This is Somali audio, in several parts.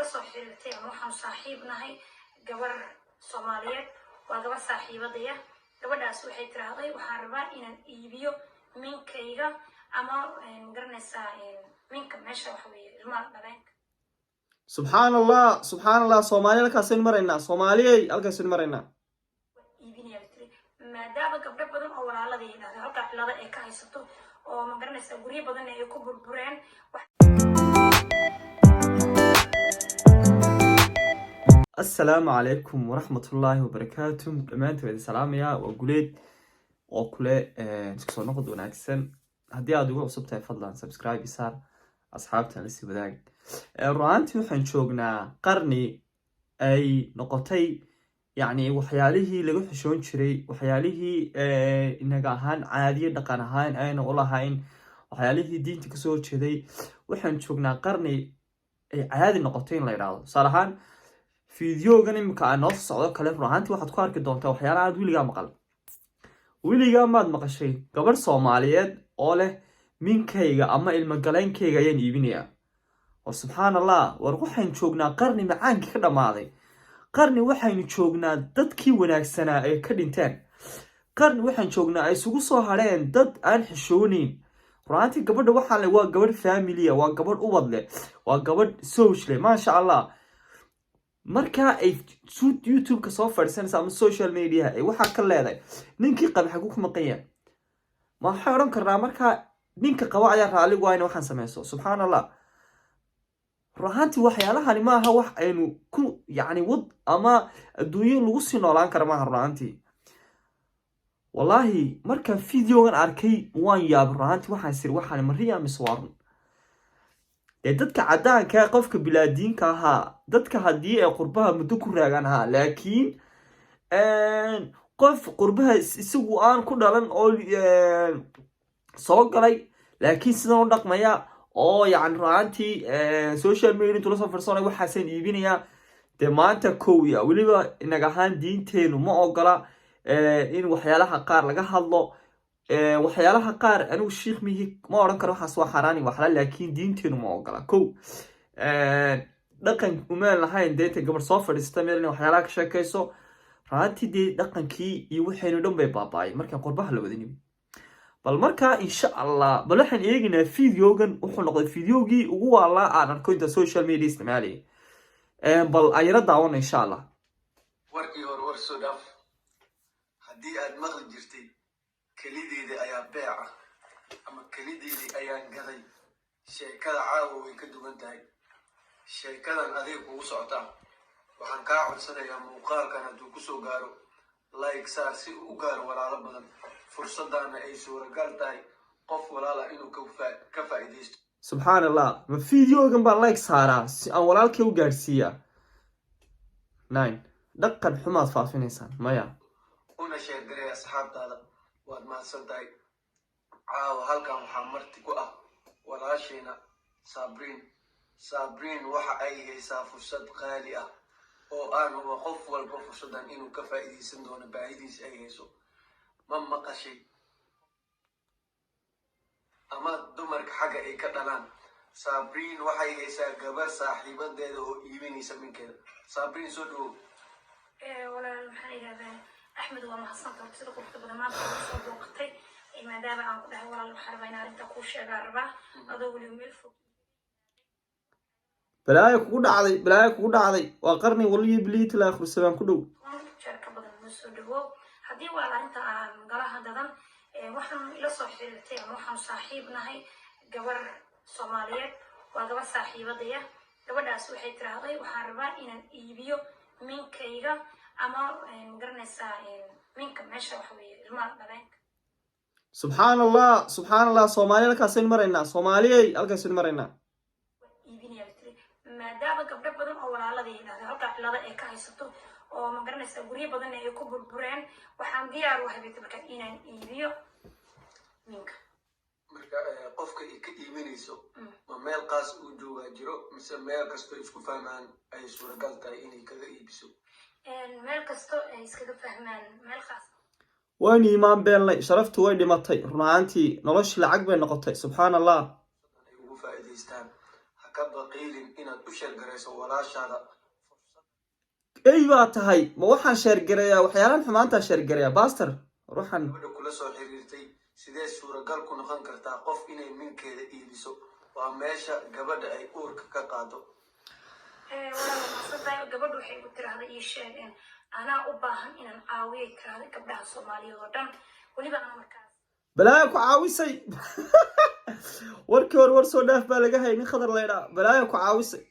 ila soo xiriirtay ama waxaan saaxiibnahay gabar Soomaaliyeed waa gabar saaxiibadaya gabadhaas waxay tiraahday waxaan rabaa inaan iibiyo minkayga ama garanaysaa minka meesha waxa weeye ilmaha dhaleenka subxaan allah Soomaaliya halkaasaynu maraynaa Soomaaliyey halkaasaynu maraynaa iibinaya maadaama gabdho badan oo walaalada yidhaahdo halka cilada ay ka haysato oo ma garanaysaa guryo badan ay ku burbureen السلام عليكم ورحمة الله وبركاته دمانتو إذا سلاميا وقوليد وكله نسكسو نقد ونعكسن هدي أدوغو عصبتها فضلا سبسكرايب يسار أصحابتها لسي بداق روانتي وحن شوقنا قرني أي نقطي يعني وحياليه لغو حشون شري وحياليه إنقاهان عادية دقانهان أين أولاهاين وحياليه دين تكسو شدي وحن شوقنا قرني أي عادي نقطين ليرادو صراحان فيديوغان imika aan noo socdo kale ruuxantii waxaad ku arki doontaa waxyaalaha aad wiligaa maad maqashay gabar Soomaaliyeed oo leh minkayga ama ilma galeenkayga ayaan iibinayaa oo subxaanallah war waxaan joognaa qarni macaankii ka dhamaaday qarni waxaynu joognaa dadkii wanaagsanaa ay ka dhinteen qarni waxaan joognaa ay isugu soo hareen dad aan xishoonin ruuxantii gabadha waxaan leh waa gabadh family waa gabadh ubad leh waa gabadh social ma sha Allah marka ay YouTube ka soo fadhisanaysa ama social media ay waxa ka leedahay ninkii qaba xagu kuma qiyam ma waxa oran karnaa marka ninka qaba ayaa raali waayna waxaan sameeyso subxaanallah ruuxantii waxyaalahan ma aha wax aynu ku yani wad ama adduunyo lagu sii noolaan karo ma aha ruuxantii wallahi marka videogan arkay waan yaab ruuxantii waxaan sir waxaan mariya miswaarn dadka cadaanka qofka bilaadiinka ahaa dadka hadii ay qurbaha muddo ku raagan ahaa laakiin qof qurbaha isagu aan ku dhalan oo soo galay laakiin sidoo dhaqmaya oo yani raantii social media intuu la soo farsanay waxaasan iibinaya de maanta koowiya waliba inaga ahaan diinteenu ma ogola in waxyaalaha qaar laga hadlo waxyaalaha qaar anigu sheekh mihi ma oran karo waxaas waa xaraani wax laakiin diinteenu ma ogola kow dhaqan uma lahayn deeta gabar soo fadhiista meel inay waxyaalaha ka sheekayso raantii dhaqankii iyo waxaynu dhan bay baabaay marka qurbaha la wadani bal marka insha Allah bal waxaan eegnaa videogan wuxuu noqday videogii ugu waalaa aan arko inta social media isticmaalay bal ayra daawan insha Allah warkii hor war soo dhaaf hadii aad maqli jirtay kalideeda ayaa beeca ama kalideeda ayaan gaday sheekada caawa way ka duwan tahay sheekadan adiga kugu socotaa waxaan kaa codsanayaa muuqaalkan hadduu ku soo gaaro like saar si uu u gaaro walaalo badan fursadana ay suuragal tahay qof walaala inuu ka faa'iideysto subxaanallah ma videogan baa like saaraa si aan walaalkay u gaarsiiyaa 9 dhaqan xumaad faafinaysaan maya una sheer garay asxaabtaada waad mahadsan tahay caawa halkan waxaa marti ku ah walaasheena Sabriin waxa ay haysaa fursad qaali ah oo aan hubo qof walba fursadan inuu ka faa'iideysan doono baahidiisa ay hayso ma maqashay ama dumarka xagga ay ka dhalaan Sabriin waxay haysaa gabar saaxiibadeeda oo iibinaysa minkeeda Sabriin soo dhawow walaal maxay yiraahdeen أحمد ومحسن تبصير قلت بدل ما بصير وقتي ما دام عم كده ولا الحرب أنا أنت كوش أجربه أدور اليوم الفوق بلاك كود عادي وقرني ولي بليت الآخر السلام كله شركة بدل مسودو هدي ولا أنت عن جراها ددن وحنا إلى صاحبتي وحنا صاحبنا هاي جبر صومالية وجبر صاحبة ديه جبر داسو حي تراهي وحربا إن إيبيو من كيجا ama garanaysaa minka meesha waxa weeye ilmaha dhaleenka subxaanallah Soomaaliya halkaasaynu maraynaa Soomaaliyey halkaasaynu maraynaa iibinaya maadaama gabdho badan oo walaalada yidhaahdo halka cilada ay ka haysato oo ma garanaysaa guryo badan ay ku burbureen waxaan diyaar u ahay marka inaan iibiyo minka marka qofka ka iibinayso ma meel qaas uu jooga jiro mise meel kasto isku fahmaan ay suuragal tahay inay kaga iibiso meel kasto ay iskaga fahmaan meel qaas waan iimaan beenlay sharaftu way dhimatay runaantii nolosh lacag bay noqotay subxaanallah ay ugu faa'iideystaan ka baqiilin inaad u sheergarayso walaashaada ey baa tahay ma waxaan sheergareeyaa waxyaalaan xumaantaa sheergareeyaa baster ruuxan gabadha kula soo xiriirtay sidee suuragal ku noqon kartaa qof inay minkeeda iibiso waa meesha gabadha ay uurka ka qaado gabadhu waxay u tiraahda ii sheegeen anaa u baahan inaan caawiya tiraahda gabdhaha soomaaliyeed oo dhan weliba ana markaas balaaya ku caawisay warkii hore war soo dhaaf baa laga hayay nin khadar leydhaa balaaya ku caawisay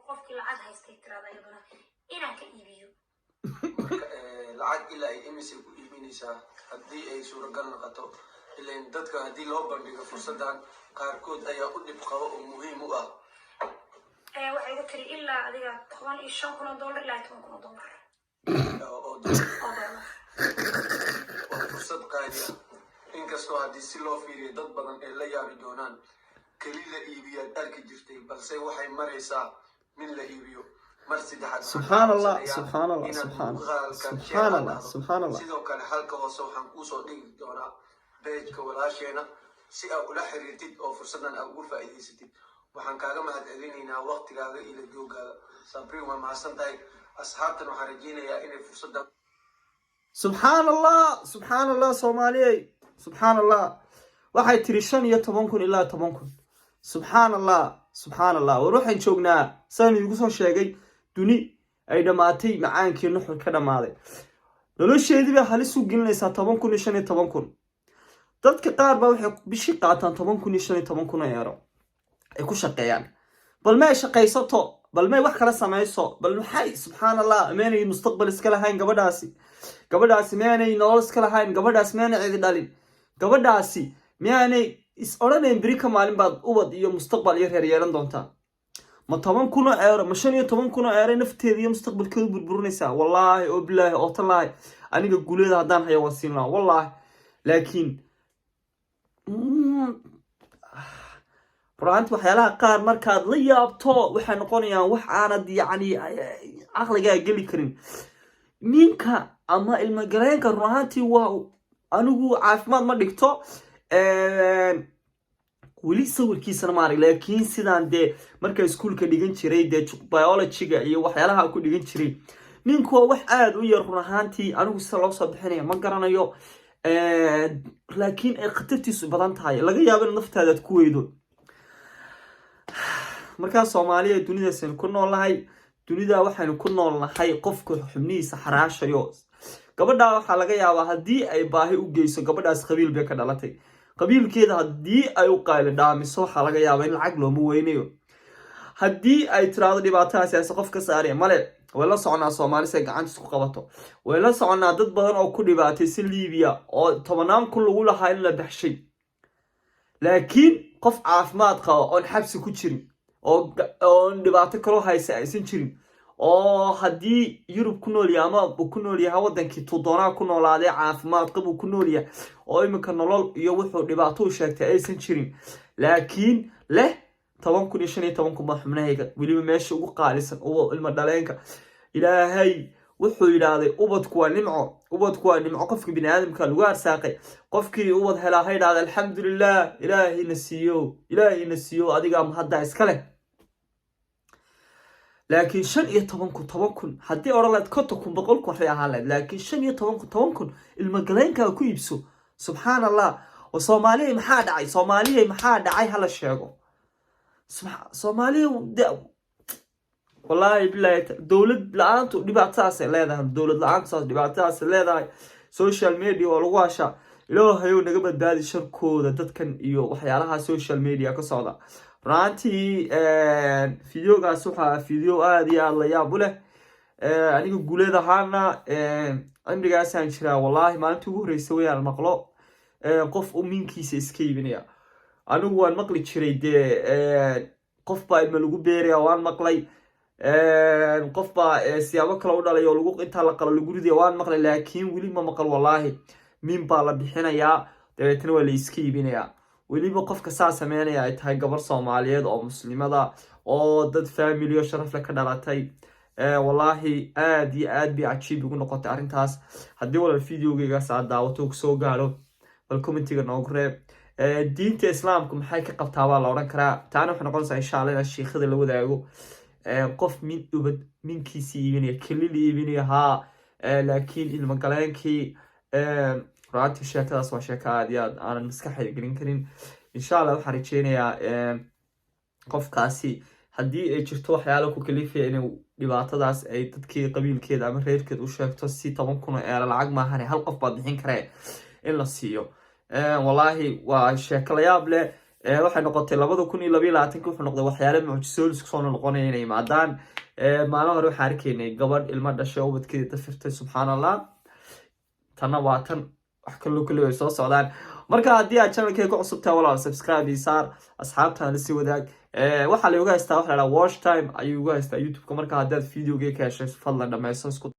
qofkii lacag haystay tiraahda iyaduna inaan ka iibiyo lacag ilaa ay imisay ku iibinaysaa haddii ay suuragal noqoto ilaan dadka haddii loo bandhigo fursadan qaarkood ayaa u dhib qabo oo muhiim u ah waxay ku tiri ilaa adiga $15,000 ilaa $10,000 waa fursad qaali ah inkastoo haddii si loo fiiriyo dad badan ay la yaabi doonaan keli la iibiyaad arki jirtay balse waxay maraysaa min la iibiyo mar saddexaad subxaan allah subxaan allah subxaan allah subxaan allah sidoo kale halka hoose waxaan kuusoo dhigi doonaa beejka walaasheena si aad ula xiriirtid oo fursadan aad ugu faa'iidaysatid waxaan kaaga mahadcelinaynaa waqtigaaga iyo joogaaga sabri waa mahadsan tahay asxaabtan waxaan rajeynayaa inay fursadan subxaan allah soomaaliyey subxaan allah waxay tiri 15,000 ilaa 10,000 subxaan allah war waxaan joognaa saan idigu soo sheegay duni ay dhammaatay macaankii nuxur ka dhammaaday nolosheedii bay halis u gelinaysaa 10,000 iyo 15,000 dadka qaar baa waxay bishii qaataan 10,000 iyo 15,000 euro ay ku shaqeeyaan bal may shaqaysato bal may wax kala samayso bal maxay subxaan allah meenay mustaqbal iska lahayn gabadhaasi meenay nolol iska lahayn gabadhaasi meenay cidi dhalin gabadhaasi meenay is odhanayn beri ka maalin baad ubad iyo mustaqbal iyo reer yeelan doontaa ma 10,000 euro ma 15,000 euro nafteeda iyo mustaqbalkeedu burburinaysaa wallaahi oo bilaahi oo tallaahi aniga guuleeda haddaan hayo waan siin lahaa wallaahi laakiin runtii waxyaalaha qaar markaad la yaabto waxay noqonayaan wax aanad yacni caqligaa geli karin ninka ama ilmagaleenka runtii waa anigu caafimaad ma dhigto weli sawirkiisana ma arag laakiin sidaan dee markaa iskuulka dhigan jiray dee biologyga iyo waxyaalaha ku dhigan jiray ninku waa wax aada u yar run ahaantii anigu sida loo soo bixinaya ma garanayo laakiin ay khatartiisu badan tahay laga yaabo in naftaadaad ku weydo markaa soomaaliya dunidaasaynu ku noolnahay dunida waxaynu ku noolnahay qofka xubnihiisa xaraashayo gabadhaa waxaa laga yaabaa haddii ay baahi u geyso gabadhaas qabiil bay ka dhalatay qabiilkeeda haddii ay u qayli dhaamiso waxaa laga yaabaa in lacag looma weynayo haddii ay tiraahdo dhibaatadaasi qof ka saaraya male way la soconaa soomaali say gacantiis ku qabato way la soconaa dad badan oo ku dhibaataysan liibiya oo 10,000 kun lagu lahaa in la baxshay laakiin qof caafimaad qaba oon xabsi ku jirin oo dhibaato kaloo haysa aysan jirin oo haddii yurub ku nool yahay ama uu ku nool yahay wadankii tudoonaa ku noolaadee caafimaad qab uu ku nool yahay oo iminka nolol iyo wuxuu dhibaato u sheegtay aysan jirin laakiin leh 10,000 iyo 15,000 baa xubnahayga weliba meesha ugu qaalisan uba ilma dhaleenka ilaahay wuxuu yidhaahday ubadku waa nimco qofka biniaadamka lagu arsaaqay qofkii ubad helaa ha yidhahda alxamdulilah ilaahayna siiyo adigaa mahaddaa iska leh laakiin 15,000 haddii odhan lahayd 50,000 100,000 waxay ahaan lahayd laakiin 15,000 ilmagaleenkaa ku iibso subxaan allah oo soomaaliyay maxaa dhacay hala sheego soomaaliya wallaahi bilaahi dowlad la-aantu dhibaatadaasay leedahay social media oo lagu hashaa ilaahayow naga badbaadi sharkooda dadkan iyo waxyaalaha social media ka socda runtii fideogaas waxaa fideo aada iyo aada la yaab u leh aniga guuleed ahaana cimrigaasaan jiraa wallaahi maalintii ugu horreysay wayaan maqlo qof u minkiisa iska iibinaya anigu waan maqli jiray dee qof baa ilma lagu beeraya waan maqlay qof baa siyaabo kale u dhalay oo intaa la qalo lagu ridaya waan maqlay laakiin weli ma maqal wallaahi min baa la bixinayaa dabeetana waa la iska iibinayaa weliba qofka saa sameynaya ay tahay gabar soomaaliyeed oo muslimada oo dad faamilyo sharafle ka dhalatay wallaahi aad iyo aad bay cajiib ugu noqotay arrintaas haddii walaal videogeygaas aad daawato kusoo gaadho bal commentiga noogu reeb diinta islaamku maxay ka qabtaa baa la odhan karaa. taana waxay noqonaysaa insha allah inaan shiikhada la wadaago. qof minkiisii iibinaya kelili iibinaya haa laakiin ilmagaleenkii runtii sheekadaas waa sheeko aad iyo aad aanan maskaxda gelin karin. insha allah waxaan rajeynayaa qofkaasi haddii ay jirto waxyaalo ku kalifaya inay dhibaatadaas ay dadkii qabiilkeeda ama reerkeeda u sheegto si 10 kun oo euro lacag maahane hal qof baad bixin karee in la siiyo. wallaahi waa sheeko la yaab leh. waxay noqotay 2022 wuxuu noqday waxyaalo mucjiso isku soo noqonaya inay imaadaan. maalin hore waxaan arkaynay gabadh ilmo dhashay oo ubadkeeda dafirtay subxaanallah. tanna waa tan wax kaloo kale way soo socdaan. marka haddii aad channelkayga ku cusub tahay walaal subscribe isaar asxaabtaada la sii wadaag. waxaa la uga haystaa waxa la yiraahdaa watch time ayuu uga haystaa YouTube-ka. marka haddaad videoga ka heshay fadlan dhammayso isku